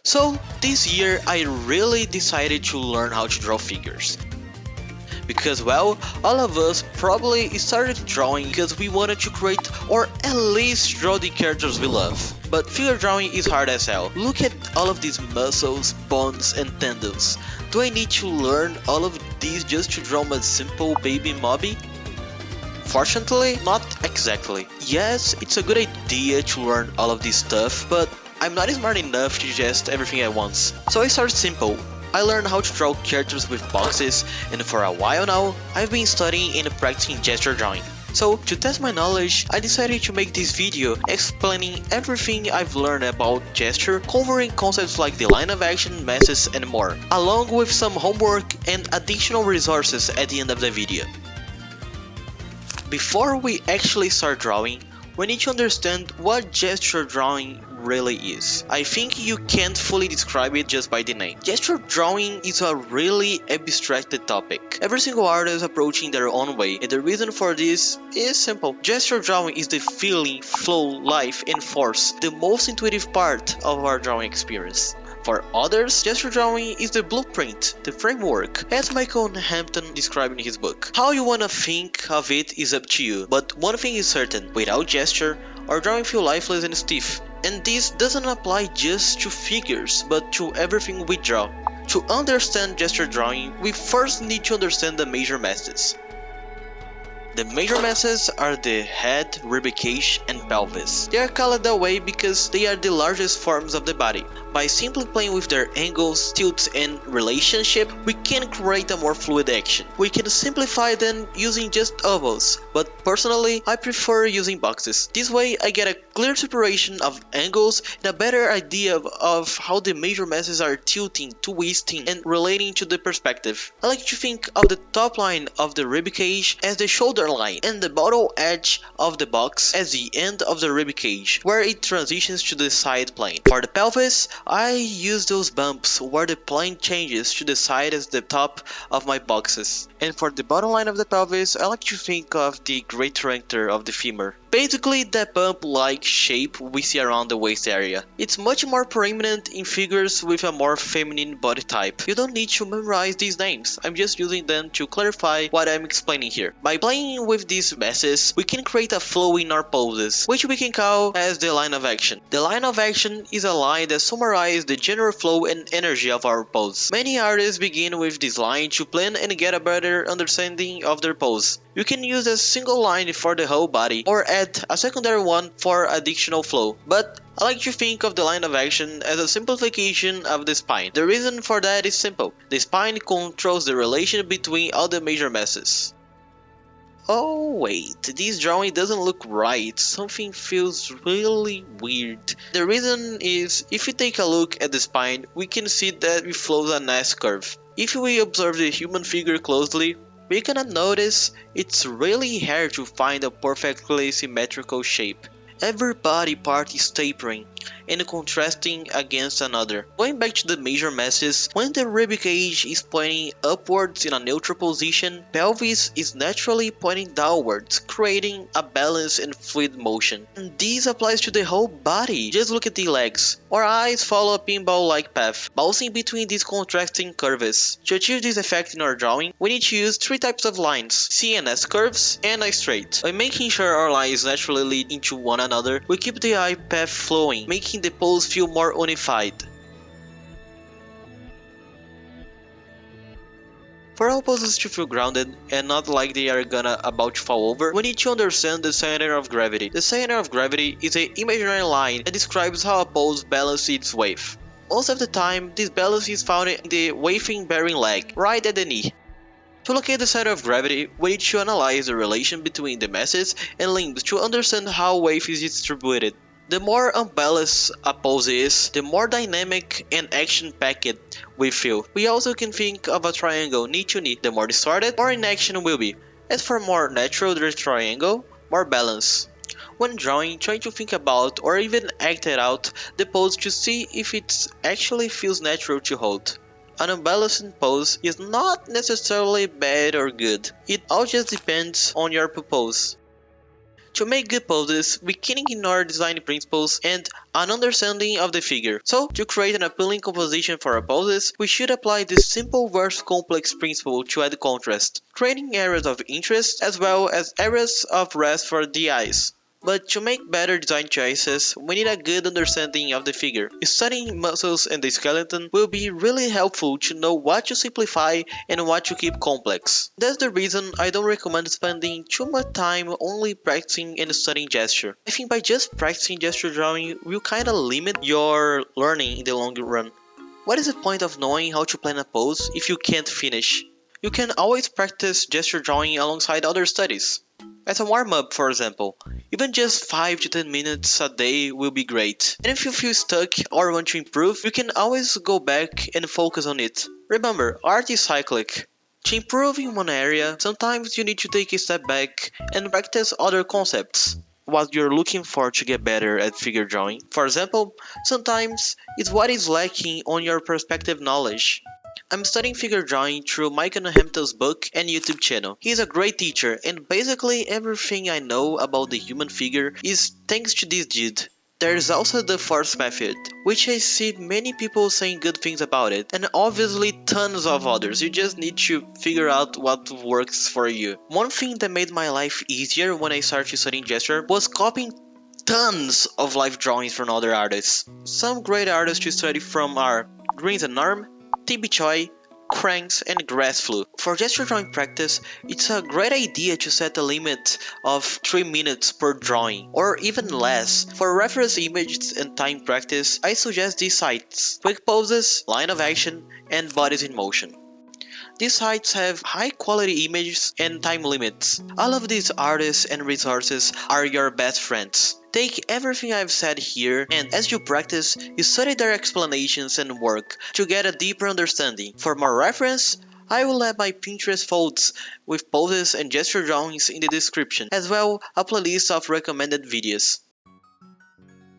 So this year I really decided to learn how to draw figures. Because well, all of us probably started drawing because we wanted to create or at least draw the characters we love. But figure drawing is hard as hell. Look at all of these muscles, bones and tendons. Do I need to learn all of these just to draw my simple baby mobby? Fortunately, not exactly. Yes, it's a good idea to learn all of this stuff, but I'm not smart enough to digest everything at once. So I started simple. I learned how to draw characters with boxes, and for a while now, I've been studying and practicing gesture drawing. So, to test my knowledge, I decided to make this video explaining everything I've learned about gesture, covering concepts like the line of action, meshes and more, along with some homework and additional resources at the end of the video. Before we actually start drawing, we need to understand what gesture drawing really is. I think you can't fully describe it just by the name. Gesture drawing is a really abstracted topic. Every single artist approaching their own way, and the reason for this is simple. Gesture drawing is the feeling, flow, life, and force, the most intuitive part of our drawing experience. For others, gesture drawing is the blueprint, the framework, as Michael Hampton described in his book. How you wanna think of it is up to you, but one thing is certain, without gesture, our drawing feels lifeless and stiff. And this doesn't apply just to figures, but to everything we draw. To understand gesture drawing, we first need to understand the major masses. The major masses are the head, ribcage, and pelvis. They are called that way because they are the largest forms of the body. By simply playing with their angles, tilts, and relationship, we can create a more fluid action. We can simplify them using just ovals, but personally, I prefer using boxes. This way, I get a clear separation of angles and a better idea of how the major masses are tilting, twisting, and relating to the perspective. I like to think of the top line of the ribcage as the shoulder line, and the bottom edge of the box as the end of the ribcage, where it transitions to the side plane. For the pelvis, I use those bumps where the plane changes to the side as the top of my boxes. And for the bottom line of the pelvis, I like to think of the great truncator of the femur. Basically that bump-like shape we see around the waist area. It's much more prominent in figures with a more feminine body type. You don't need to memorize these names, I'm just using them to clarify what I'm explaining here. By playing with these masses, we can create a flow in our poses, which we can call as the line of action. The line of action is a line that summarizes the general flow and energy of our pose. Many artists begin with this line to plan and get a better understanding of their pose. You can use a single line for the whole body, or add a secondary one for additional flow, but I like to think of the line of action as a simplification of the spine. The reason for that is simple. The spine controls the relation between all the major masses. Oh wait, this drawing doesn't look right, something feels really weird. The reason is, if we take a look at the spine, we can see that it flows an S curve. If we observe the human figure closely, we cannot notice it's really hard to find a perfectly symmetrical shape. Every body part is tapering and contrasting against another. Going back to the major masses, when the ribcage is pointing upwards in a neutral position, pelvis is naturally pointing downwards, creating a balanced and fluid motion. And this applies to the whole body. Just look at the legs. Our eyes follow a pinball-like path, bouncing between these contrasting curves. To achieve this effect in our drawing, we need to use three types of lines: CNS curves and a straight. By making sure our lines naturally lead into one another, we keep the eye path flowing, making the pose feel more unified. For our poses to feel grounded and not like they are about to fall over, we need to understand the center of gravity. The center of gravity is an imaginary line that describes how a pose balances its weight. Most of the time, this balance is found in the waving-bearing leg, right at the knee. To locate the center of gravity, we need to analyze the relation between the masses and limbs to understand how weight is distributed. The more unbalanced a pose is, the more dynamic and action-packed we feel. We also can think of a triangle knee to knee. The more distorted, more in action will be. As for more natural the triangle, more balance. When drawing, try to think about or even act it out the pose to see if it actually feels natural to hold. An unbalanced pose is not necessarily bad or good. It all just depends on your pose. To make good poses, we can ignore design principles and an understanding of the figure. So, to create an appealing composition for our poses, we should apply this simple versus complex principle to add contrast, creating areas of interest as well as areas of rest for the eyes. But to make better design choices, we need a good understanding of the figure. Studying muscles and the skeleton will be really helpful to know what to simplify and what to keep complex. That's the reason I don't recommend spending too much time only practicing and studying gesture. I think by just practicing gesture drawing will kinda limit your learning in the long run. What is the point of knowing how to plan a pose if you can't finish? You can always practice gesture drawing alongside other studies. As a warm-up, for example, even just 5 to 10 minutes a day will be great. And if you feel stuck or want to improve, you can always go back and focus on it. Remember, art is cyclic. To improve in one area, sometimes you need to take a step back and practice other concepts. What you're looking for to get better at figure drawing. For example, sometimes it's what is lacking on your perspective knowledge. I'm studying figure drawing through Mike and Hampton's book and YouTube channel. He's a great teacher, and basically everything I know about the human figure is thanks to this dude. There's also the force method, which I see many people saying good things about it, and obviously tons of others. You just need to figure out what works for you. One thing that made my life easier when I started studying gesture was copying tons of live drawings from other artists. Some great artists to study from are Greens and Norm, TB Choi, Cranks, and Grassflu. For gesture drawing practice, it's a great idea to set a limit of 3 minutes per drawing, or even less. For reference images and time practice, I suggest these sites: Quick Poses, Line of Action, and Bodies in Motion. These sites have high quality images and time limits. All of these artists and resources are your best friends. Take everything I've said here, and as you practice, you study their explanations and work to get a deeper understanding. For more reference, I will add my Pinterest folds with poses and gesture drawings in the description, as well a playlist of recommended videos.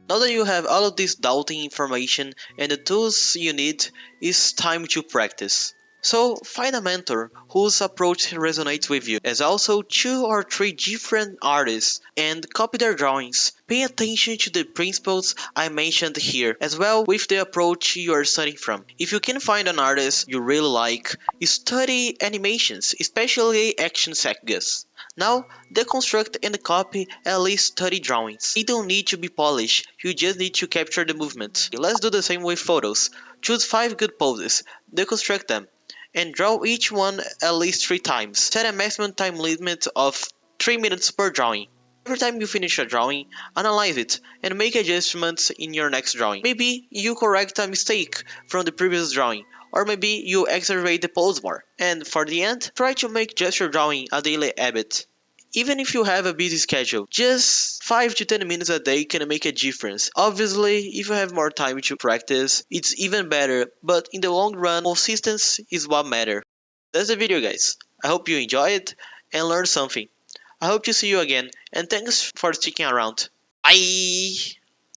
Now that you have all of this doubting information and the tools you need, it's time to practice. So find a mentor whose approach resonates with you, as also 2 or 3 different artists, and copy their drawings. Pay attention to the principles I mentioned here, as well with the approach you are studying from. If you can find an artist you really like, study animations, especially action sequences. Now, deconstruct and copy at least 30 drawings. They don't need to be polished, you just need to capture the movement. Let's do the same with photos. Choose 5 good poses, deconstruct them, and draw each one at least 3 times. Set a maximum time limit of 3 minutes per drawing. Every time you finish a drawing, analyze it and make adjustments in your next drawing. Maybe you correct a mistake from the previous drawing, or maybe you exaggerate the pose more. And for the end, try to make gesture drawing a daily habit. Even if you have a busy schedule, just 5 to 10 minutes a day can make a difference. Obviously, if you have more time to practice, it's even better, but in the long run, consistency is what matters. That's the video, guys. I hope you enjoy it and learned something. I hope to see you again, and thanks for sticking around. Bye!